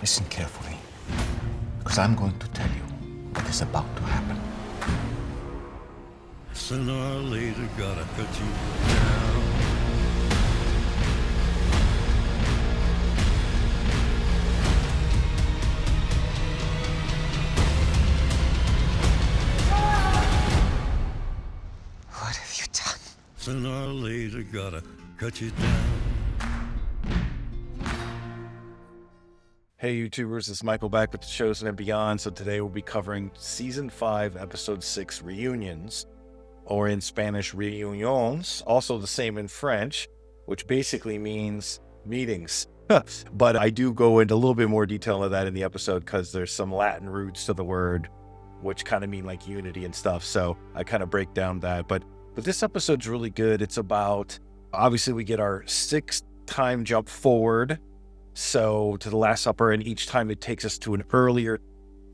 Listen carefully, because I'm going to tell you what is about to happen. Sooner or later, gotta cut you down. What have you done? Sooner or later, gotta cut you down. Hey YouTubers, it's Michael back with The Chosen and Beyond. So today we'll be covering Season 5, Episode 6, Reunions, or in Spanish, Reunions, also the same in French, which basically means meetings. But I do go into a little bit more detail of that in the episode because there's some Latin roots to the word, which kind of mean like unity and stuff. So I kind of break down that. But this episode's really good. It's about, obviously we get our 6th time jump forward. So to the Last Supper, and each time it takes us to an earlier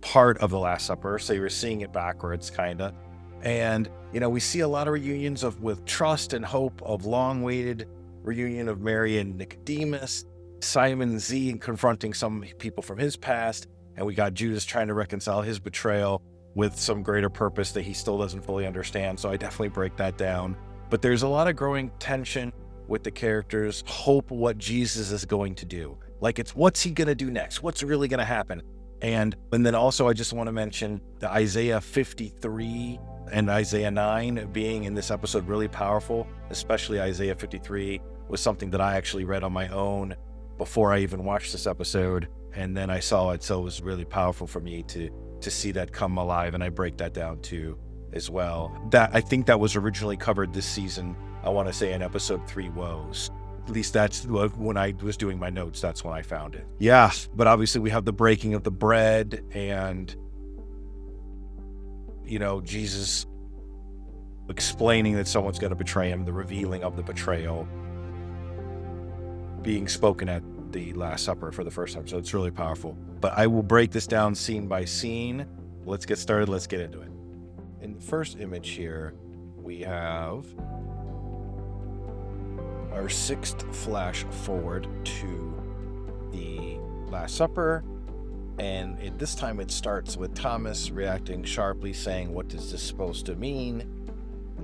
part of the Last Supper. So you're seeing it backwards, kind of. And, you know, we see a lot of reunions with trust and hope of long-awaited reunion of Mary and Nicodemus, Simon Z confronting some people from his past, and we got Judas trying to reconcile his betrayal with some greater purpose that he still doesn't fully understand. So I definitely break that down. But there's a lot of growing tension with the characters, hope what Jesus is going to do. Like, it's what's he going to do next? What's really going to happen? And then also I just want to mention the Isaiah 53 and Isaiah 9 being in this episode really powerful, especially Isaiah 53 was something that I actually read on my own before I even watched this episode. And then I saw it. So it was really powerful for me to see that come alive. And I break that down too as well. That I think that was originally covered this season, I want to say in episode 3, Woes. At least that's when I was doing my notes, that's when I found it. Yeah, but obviously we have the breaking of the bread and, you know, Jesus explaining that someone's going to betray him, the revealing of the betrayal being spoken at the Last Supper for the first time. So it's really powerful. But I will break this down scene by scene. Let's get started. Let's get into it. In the first image here, we have our 6th flash forward to the Last Supper, and this time it starts with Thomas reacting sharply, saying, "What is this supposed to mean?"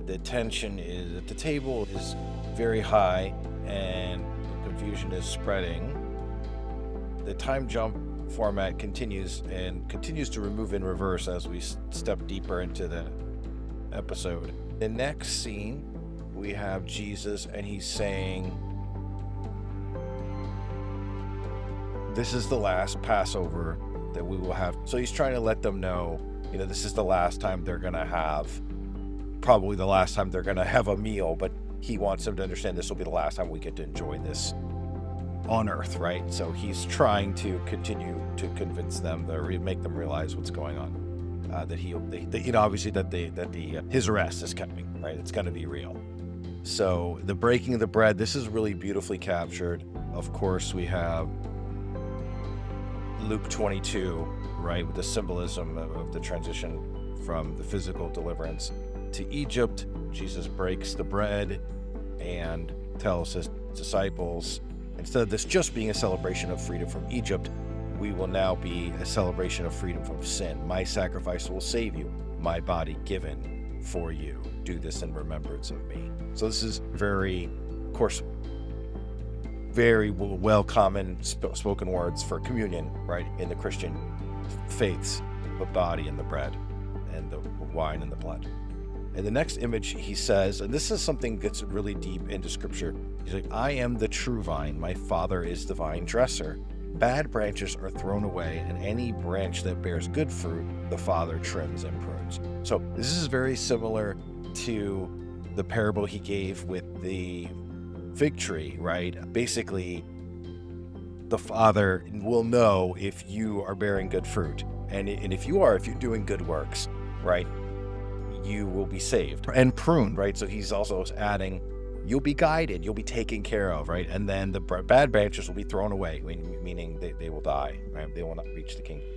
The tension is at the table is very high, and the confusion is spreading. The time jump format continues to remove in reverse as we step deeper into the episode. The next scene, we have Jesus, and he's saying, this is the last Passover that we will have. So he's trying to let them know, you know, this is the last time they're going to have, probably the last time they're going to have a meal, but he wants them to understand this will be the last time we get to enjoy this on earth, right? So he's trying to continue to convince them, make them realize what's going on, that you know, obviously that his arrest is coming, right? It's going to be real. So the breaking of the bread, this is really beautifully captured. Of course, we have Luke 22, right, with the symbolism of the transition from the physical deliverance to Egypt. Jesus breaks the bread and tells his disciples, instead of this just being a celebration of freedom from Egypt, we will now be a celebration of freedom from sin. My sacrifice will save you, my body given for you. Do this in remembrance of me. So this is very, of course, very well common spoken words for communion, right, in the Christian faiths, the body and the bread and the wine and the blood. In the next image, he says, and this is something that's really deep into scripture. He's like, I am the true vine. My Father is the vine dresser. Bad branches are thrown away, and any branch that bears good fruit, the Father trims and prunes. So this is very similar to the parable he gave with the fig tree, right? Basically, the Father will know if you are bearing good fruit. And if you're doing good works, right, you will be saved and pruned, right? So he's also adding, you'll be guided, you'll be taken care of, right? And then the bad branches will be thrown away, meaning they will die, right? They will not reach the kingdom.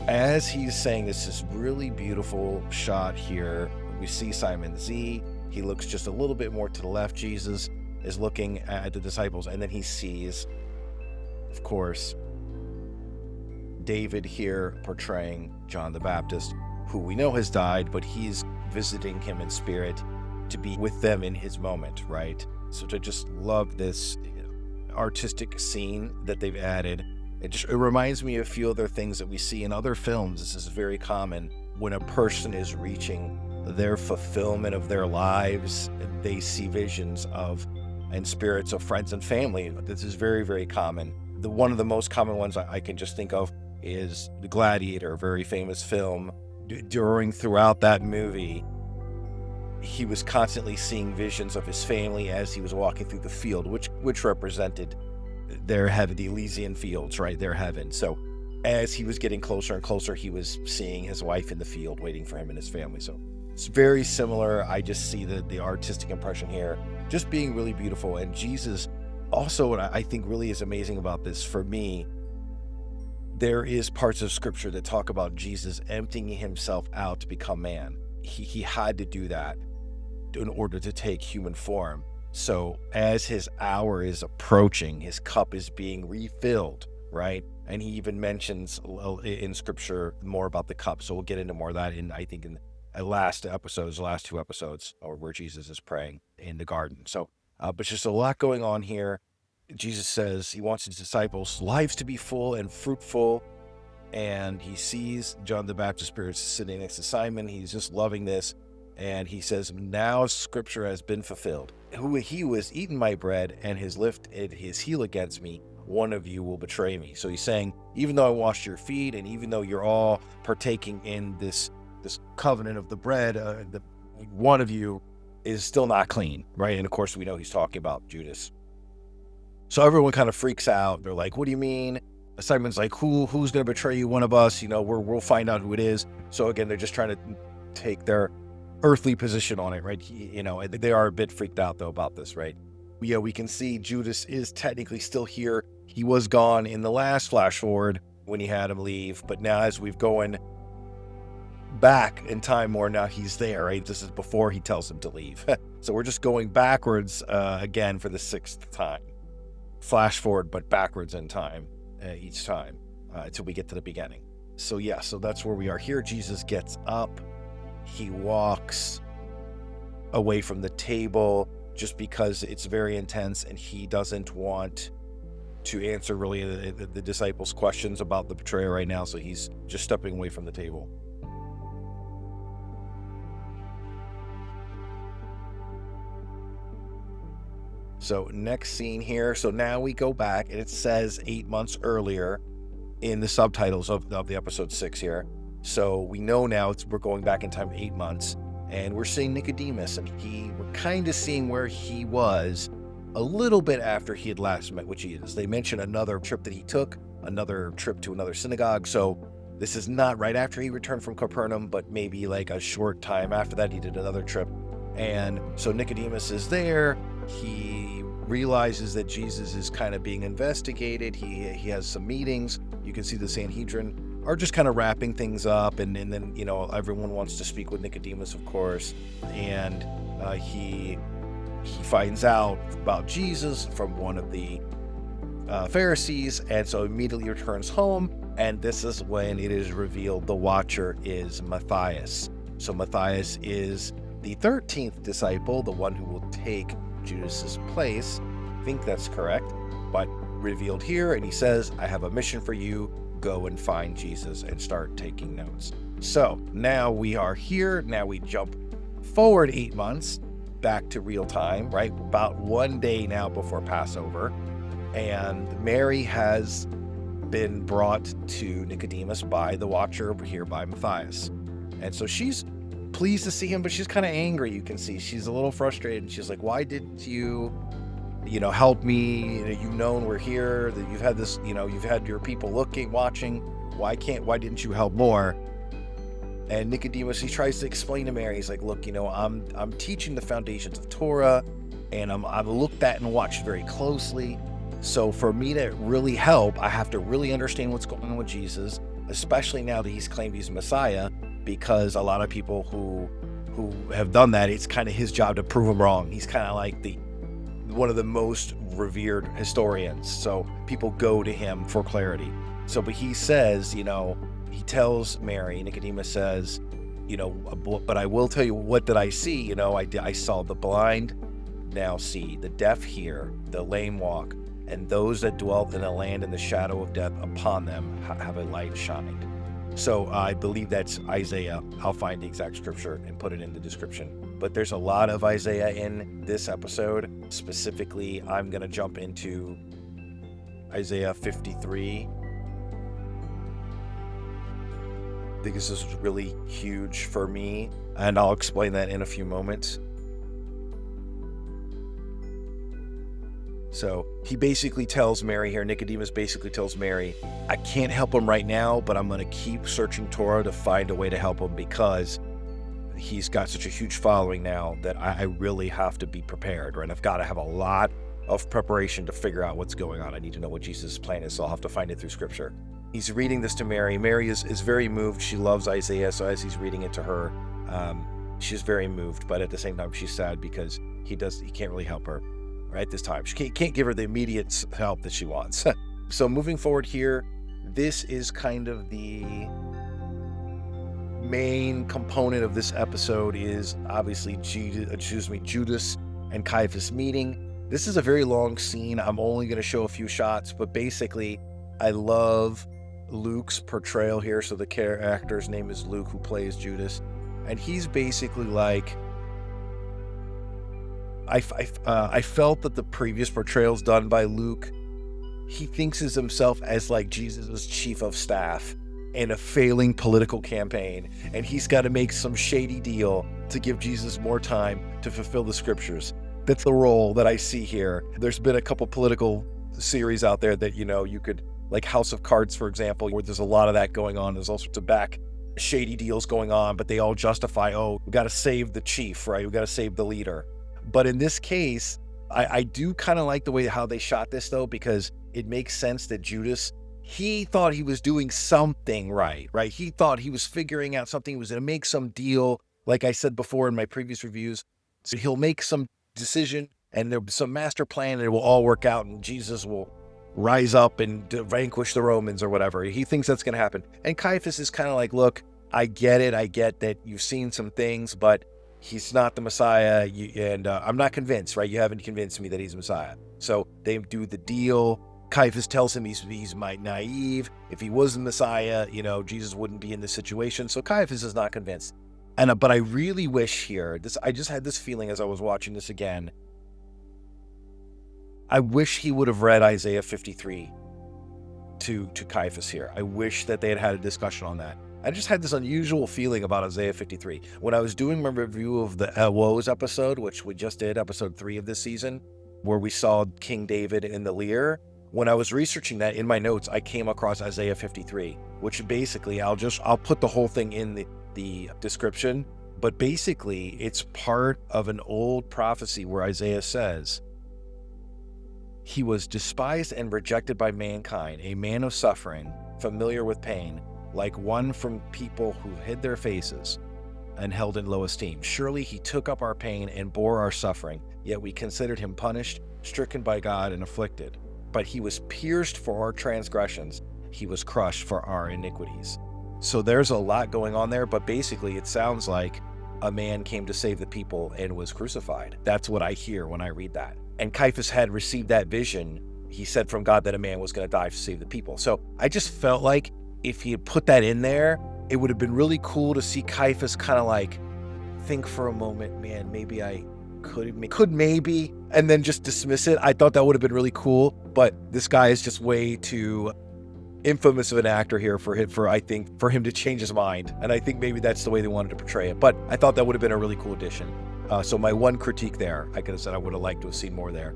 As he's saying this really beautiful shot here, we see Simon Z. He looks just a little bit more to the left. Jesus is looking at the disciples, and then he sees, of course, David here portraying John the Baptist, who we know has died, but he's visiting him in spirit to be with them in his moment, right? So to just love this artistic scene that they've added. It reminds me of a few other things that we see in other films. This is very common when a person is reaching their fulfillment of their lives. They see visions of and spirits of friends and family. This is very, very common. One of the most common ones I can just think of is The Gladiator, a very famous film. Throughout that movie, he was constantly seeing visions of his family as he was walking through the field, which represented their heaven, the Elysian fields, right? Their heaven. So as he was getting closer and closer, he was seeing his wife in the field waiting for him and his family. So it's very similar. I just see the artistic impression here just being really beautiful. And Jesus also, what I think really is amazing about this for me, there is parts of scripture that talk about Jesus emptying himself out to become man. He had to do that in order to take human form. So as his hour is approaching, his cup is being refilled, right? And he even mentions in scripture more about the cup. So we'll get into more of that in the last two episodes, or where Jesus is praying in the garden. So, but just a lot going on here. Jesus says he wants his disciples' lives to be full and fruitful. And he sees John the Baptist spirit sitting next to Simon. He's just loving this. And he says, now scripture has been fulfilled. He who has eaten my bread and has lifted his heel against me, one of you will betray me. So he's saying, even though I washed your feet, and even though you're all partaking in this covenant of the bread, one of you is still not clean, right? And of course, we know he's talking about Judas. So everyone kind of freaks out. They're like, what do you mean? Simon's like, who's going to betray you? One of us, we'll find out who it is. So again, they're just trying to take their earthly position on it, right? They are a bit freaked out though about this, right? Yeah, we can see Judas is technically still here. He was gone in the last flash forward when he had him leave, but now as we've going back in time more, now he's there, right? This is before he tells him to leave. So we're just going backwards again for the sixth time. Flash forward, but backwards in time each time until we get to the beginning. So yeah, so that's where we are here. Jesus gets up. He walks away from the table just because it's very intense, and he doesn't want to answer really the disciples' questions about the betrayal right now. So he's just stepping away from the table. So next scene here. So now we go back, and it says 8 months earlier in the subtitles of the episode 6 here. So we know now we're going back in time 8 months, and we're seeing Nicodemus, and we're kind of seeing where he was a little bit after he had last met with Jesus. They mention another trip that he took, another trip to another synagogue. So this is not right after he returned from Capernaum, but maybe like a short time after that, he did another trip. And so Nicodemus is there. He realizes that Jesus is kind of being investigated. He has some meetings. You can see the Sanhedrin are just kind of wrapping things up, and then everyone wants to speak with Nicodemus, of course, and he finds out about Jesus from one of the Pharisees, and so immediately returns home, and this is when it is revealed the watcher is Matthias. So Matthias is the 13th disciple, the one who will take Judas's place. I think that's correct, but revealed here, and he says, I have a mission for you. Go and find Jesus and start taking notes. So now we are here. Now we jump forward 8 months back to real time, right? About 1 day now before Passover. And Mary has been brought to Nicodemus by the watcher over here by Matthias. And so she's pleased to see him, but she's kind of angry. You can see she's a little frustrated. And she's like, why didn't you help me? You've known we're here, that you've had this, you've had your people looking, watching. Why didn't you help more? And Nicodemus, he tries to explain to Mary. He's like, look, I'm teaching the foundations of Torah, and I've looked at and watched very closely. So for me to really help, I have to really understand what's going on with Jesus, especially now that he's claimed he's Messiah, because a lot of people who have done that, it's kind of his job to prove him wrong. He's kind of like one of the most revered historians. So people go to him for clarity. So, but he says, he tells Mary, Nicodemus says, but I will tell you, what did I see? I saw the blind now see, the deaf hear, the lame walk, and those that dwelt in a land in the shadow of death, upon them have a light shined. So I believe that's Isaiah. I'll find the exact scripture and put it in the description. But there's a lot of Isaiah in this episode. Specifically, I'm going to jump into Isaiah 53. I think this is really huge for me, and I'll explain that in a few moments. So he basically tells Mary here, Nicodemus basically tells Mary, I can't help him right now, but I'm going to keep searching Torah to find a way to help him, because he's got such a huge following now that I really have to be prepared, right? I've got to have a lot of preparation to figure out what's going on. I need to know what Jesus' plan is, so I'll have to find it through scripture. He's reading this to Mary. Mary is very moved. She loves Isaiah, so as he's reading it to her, she's very moved, but at the same time, she's sad because he can't really help her right this time. She can't give her the immediate help that she wants. So moving forward here, this is kind of the main component of this episode is obviously Judas and Caiaphas meeting. This is a very long scene. I'm only going to show a few shots, but basically I love Luke's portrayal here. So the actor's name is Luke, who plays Judas, and he's basically like, I felt that the previous portrayals done by Luke, he thinks of himself as like Jesus' chief of staff in a failing political campaign, and he's got to make some shady deal to give Jesus more time to fulfill the scriptures. That's the role that I see here. There's been a couple political series out there that, you could, like House of Cards, for example, where there's a lot of that going on. There's all sorts of back shady deals going on, but they all justify, we got to save the chief, right? We got to save the leader. But in this case, I do kind of like the way how they shot this, though, because it makes sense that Judas, he thought he was doing something right? He thought he was figuring out something. He was going to make some deal, like I said before in my previous reviews. So he'll make some decision, and there'll be some master plan, and it will all work out, and Jesus will rise up and vanquish the Romans or whatever. He thinks that's going to happen. And Caiaphas is kind of like, look, I get it. I get that you've seen some things, but he's not the Messiah, and I'm not convinced, right? You haven't convinced me that he's the Messiah. So they do the deal. Caiaphas tells him he's naive. If he was the Messiah, Jesus wouldn't be in this situation. So Caiaphas is not convinced. But I really wish here, I just had this feeling as I was watching this again, I wish he would have read Isaiah 53 to Caiaphas here. I wish that they had a discussion on that. I just had this unusual feeling about Isaiah 53. When I was doing my review of the Woes episode, which we just did, episode 3 of this season, where we saw King David in the Lear, when I was researching that in my notes, I came across Isaiah 53, which basically, I'll put the whole thing in the description, but basically it's part of an old prophecy where Isaiah says, he was despised and rejected by mankind, a man of suffering, familiar with pain, like one from people who hid their faces and held in low esteem. Surely he took up our pain and bore our suffering, yet we considered him punished, stricken by God, and afflicted. But he was pierced for our transgressions, he was crushed for our iniquities. So there's a lot going on there, but basically it sounds like a man came to save the people and was crucified. That's what I hear when I read that. And Caiaphas had received that vision. He said from God that a man was going to die to save the people. So I just felt like if he had put that in there, it would have been really cool to see Caiaphas kind of like think for a moment, man, maybe I could maybe, and then just dismiss it. I thought that would have been really cool, but this guy is just way too infamous of an actor here for him to change his mind. And I think maybe that's the way they wanted to portray it. But I thought that would have been a really cool addition. So my one critique there, I could have said I would have liked to have seen more there.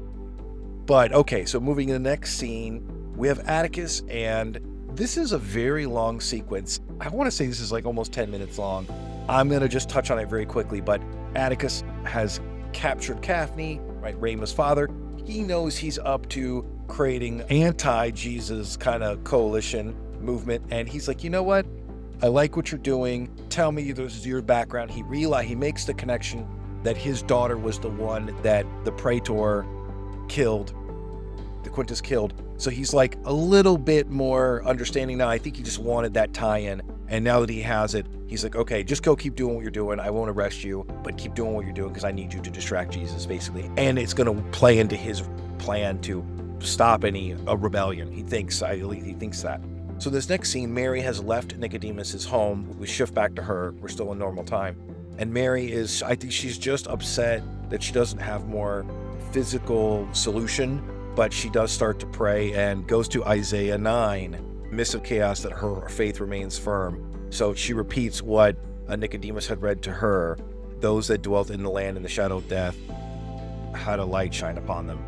But okay, so moving to the next scene, we have Atticus, and this is a very long sequence. I want to say this is like almost 10 minutes long. I'm going to just touch on it very quickly, but Atticus has captured Caphne, right, Rama's father. He knows he's up to creating anti-Jesus kind of coalition movement, and he's like, you know what? I like what you're doing. Tell me this is your background. He makes the connection that his daughter was the one that the praetor killed, the Quintus killed. So he's like a little bit more understanding now. I think he just wanted that tie-in. And now that he has it, he's like, okay, just go keep doing what you're doing. I won't arrest you, but keep doing what you're doing because I need you to distract Jesus, basically. And it's going to play into his plan to stop any rebellion. He thinks that. So this next scene, Mary has left Nicodemus's home. We shift back to her. We're still in normal time. And Mary is, I think she's just upset that she doesn't have more physical solution, but she does start to pray and goes to Isaiah 9, midst of chaos, that her faith remains firm. So she repeats what Nicodemus had read to her. Those that dwelt in the land in the shadow of death had a light shine upon them.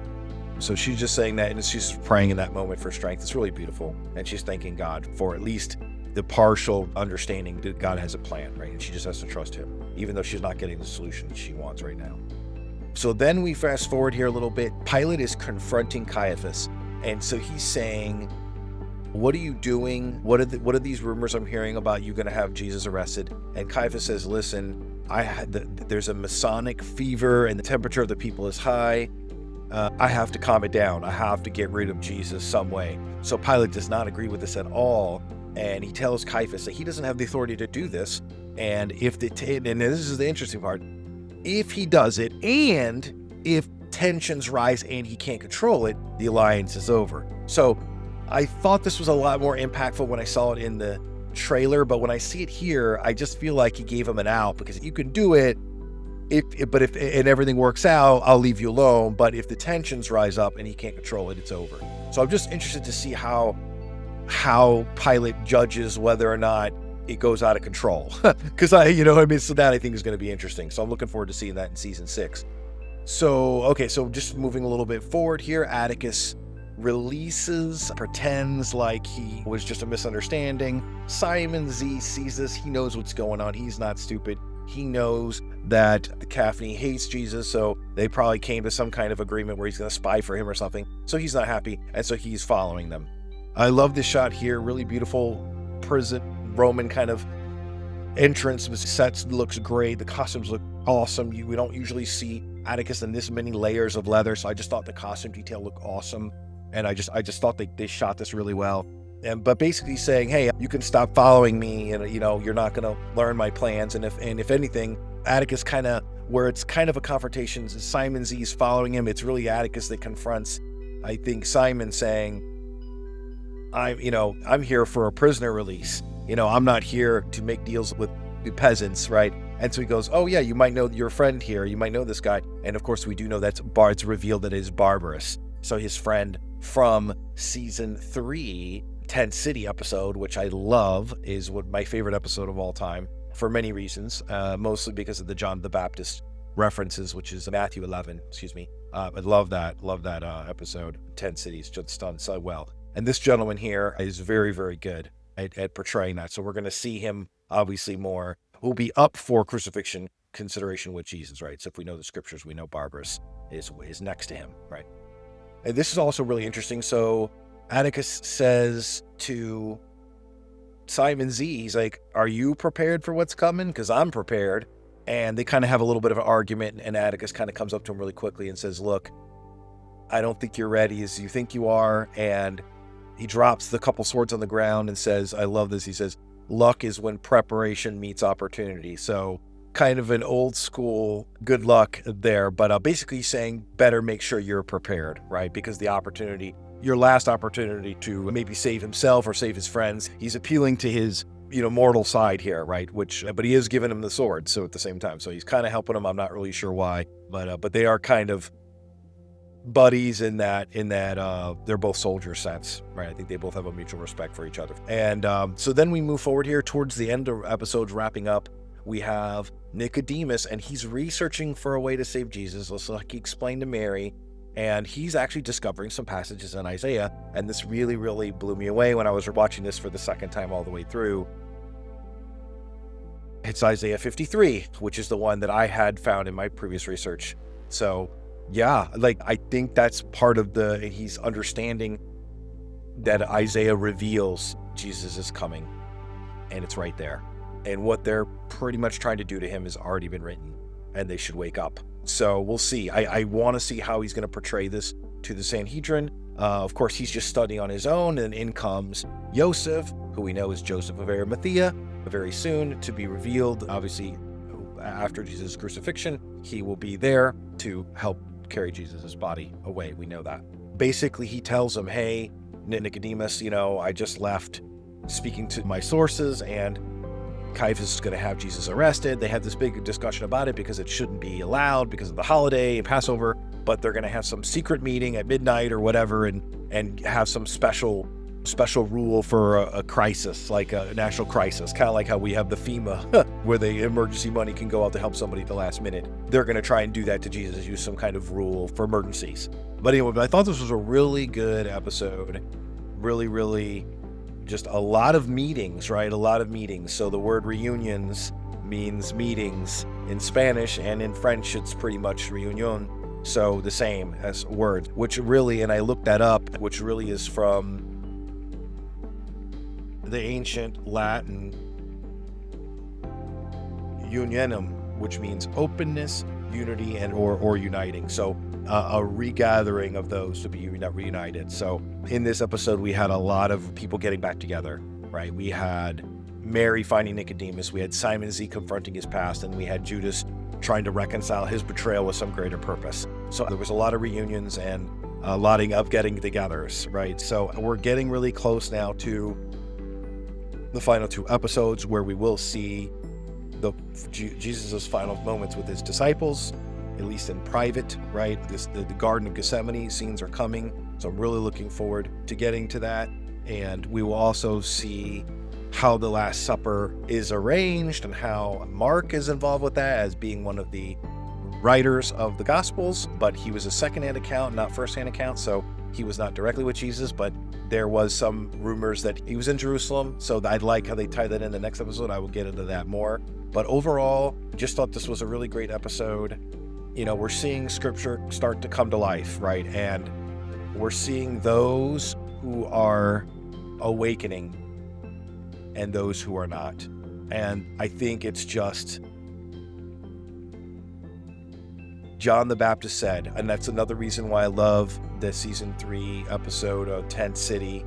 So she's just saying that, and she's praying in that moment for strength. It's really beautiful. And she's thanking God for at least the partial understanding that God has a plan, right? And she just has to trust him, even though she's not getting the solution that she wants right now. So then we fast forward here a little bit. Pilate is confronting Caiaphas. And so he's saying, what are you doing? What are these rumors I'm hearing about you going to have Jesus arrested? And Caiaphas says, listen, there's a Masonic fever and the temperature of the people is high. I have to calm it down. I have to get rid of Jesus some way. So Pilate does not agree with this at all. And he tells Caiaphas that he doesn't have the authority to do this. And and this is the interesting part, if he does it, and if tensions rise and he can't control it, the alliance is over. So I thought this was a lot more impactful when I saw it in the trailer, but when I see it here, I just feel like he gave him an out, because you can do it, if and everything works out, I'll leave you alone. But if the tensions rise up and he can't control it, it's over. So I'm just interested to see how Pilate judges whether or not it goes out of control. Because so that I think is going to be interesting. So I'm looking forward to seeing that in season 6. So just moving a little bit forward here, Atticus pretends like he was just a misunderstanding. Simon Z sees this. He knows what's going on. He's not stupid. He knows that the Caphany hates Jesus, so they probably came to some kind of agreement where he's going to spy for him or something. So he's not happy, and so he's following them. I love this shot here. Really beautiful prison Roman kind of entrance. The sets looks great. The costumes look awesome. We don't usually see Atticus in this many layers of leather, so I just thought the costume detail looked awesome. And I just thought they shot this really well. But basically saying, hey, you can stop following me, and you're not going to learn my plans. And if anything, Atticus where it's kind of a confrontation, Simon Z is following him. It's really Atticus that confronts, I think, Simon, saying, I'm here for a prisoner release. I'm not here to make deals with the peasants, right? And so he goes, oh yeah, you might know your friend here. You might know this guy. And of course we do know it's revealed that it is Barabbas. So his friend from season 3, Tent City episode, which I love, is my favorite episode of all time for many reasons, mostly because of the John the Baptist references, which is Matthew 11, I love that episode. Tent City's just done so well. And this gentleman here is very, very good at portraying that. So we're going to see him obviously more. We'll be up for crucifixion consideration with Jesus, right? So if we know the scriptures, we know Barabbas is next to him, right? And this is also really interesting. So Atticus says to Simon Z, he's like, are you prepared for what's coming? Because I'm prepared. And they kind of have a little bit of an argument, and Atticus kind of comes up to him really quickly and says, look, I don't think you're ready as you think you are. And he drops the couple swords on the ground and says, I love this. He says, luck is when preparation meets opportunity. So kind of an old school good luck there, but basically saying better make sure you're prepared, right? Because your last opportunity to maybe save himself or save his friends, he's appealing to his mortal side here, right? But he is giving him the sword, so at the same time, so he's kind of helping him. I'm not really sure why, but they are kind of buddies in that they're both soldier sets, right? I think they both have a mutual respect for each other. And so then we move forward here towards the end of episodes wrapping up. We have Nicodemus, and he's researching for a way to save Jesus, like he explained to Mary, and he's actually discovering some passages in Isaiah. And this really, really blew me away when I was watching this for the second time all the way through. It's Isaiah 53, which is the one that I had found in my previous research. So yeah, I think that's part of he's understanding that Isaiah reveals Jesus is coming, and it's right there. And what they're pretty much trying to do to him has already been written, and they should wake up. So we'll see. I want to see how he's going to portray this to the Sanhedrin, Of course, he's just studying on his own, and in comes Joseph, who we know is Joseph of Arimathea, very soon to be revealed. Obviously, after Jesus' crucifixion, he will be there to help carry Jesus' body away. We know that. Basically, he tells him, hey, Nicodemus, I just left speaking to my sources, and Caiaphas is going to have Jesus arrested. They had this big discussion about it because it shouldn't be allowed because of the holiday, Passover, but they're going to have some secret meeting at midnight or whatever and have some special rule for a crisis, like a national crisis, kind of like how we have the FEMA, where the emergency money can go out to help somebody at the last minute. They're going to try and do that to Jesus, use some kind of rule for emergencies. But anyway, I thought this was a really good episode. Really, really just a lot of meetings, right? A lot of meetings. So the word reunions means meetings in Spanish, and in French, it's pretty much reunion. So the same as word, which really, and I looked that up, which really is from the ancient Latin unionum, which means openness, unity, and or uniting. So a regathering of those to be reunited. So in this episode, we had a lot of people getting back together, right? We had Mary finding Nicodemus, we had Simon Z confronting his past, and we had Judas trying to reconcile his betrayal with some greater purpose. So there was a lot of reunions and a lot of getting togethers, right? So we're getting really close now to the final 2 episodes, where we will see Jesus' final moments with his disciples, at least in private, right? The Garden of Gethsemane scenes are coming, so I'm really looking forward to getting to that. And we will also see how the Last Supper is arranged and how Mark is involved with that as being one of the writers of the Gospels, but he was a second-hand account, not first-hand account, so he was not directly with Jesus, but there was some rumors that he was in Jerusalem, so I'd like how they tie that in the next episode. I will get into that more. But overall, just thought this was a really great episode. We're seeing scripture start to come to life, right? And we're seeing those who are awakening and those who are not. And I think it's just John the Baptist said, and that's another reason why I love the season 3 episode of Tent City,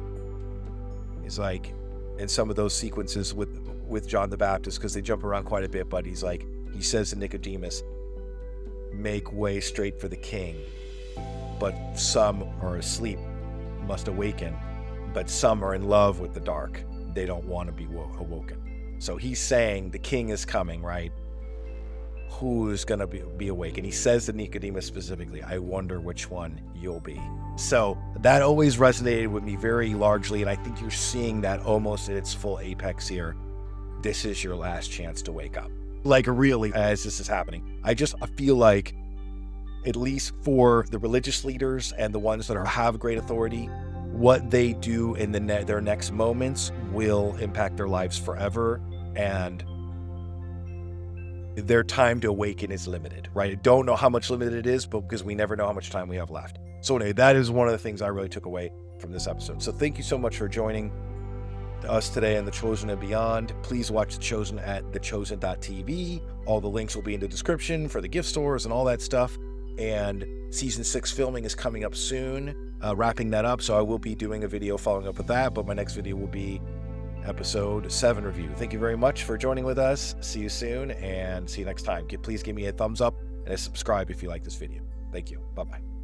is like in some of those sequences with John the Baptist, because they jump around quite a bit, but he says to Nicodemus, make way straight for the king, but some are asleep, must awaken, but some are in love with the dark. They don't want to be awoken. So he's saying the king is coming, right? Who is going to be awake? And he says to Nicodemus specifically, I wonder which one you'll be. So that always resonated with me very largely, and I think you're seeing that almost at its full apex here. This is your last chance to wake up. Like really, as this is happening. I feel like, at least for the religious leaders and the ones that have great authority, what they do in their next moments will impact their lives forever, and their time to awaken is limited, right? I don't know how much limited it is, but because we never know how much time we have left. So anyway, that is one of the things I really took away from this episode. So thank you so much for joining us today on The Chosen and Beyond. Please watch The Chosen at thechosen.tv. All the links will be in the description for the gift stores and all that stuff. And season 6 filming is coming up soon, wrapping that up. So I will be doing a video following up with that, but my next video will be episode 7 review. Thank you very much for joining with us. See you soon and see you next time. Please give me a thumbs up and a subscribe if you like this video. Thank you. Bye-bye.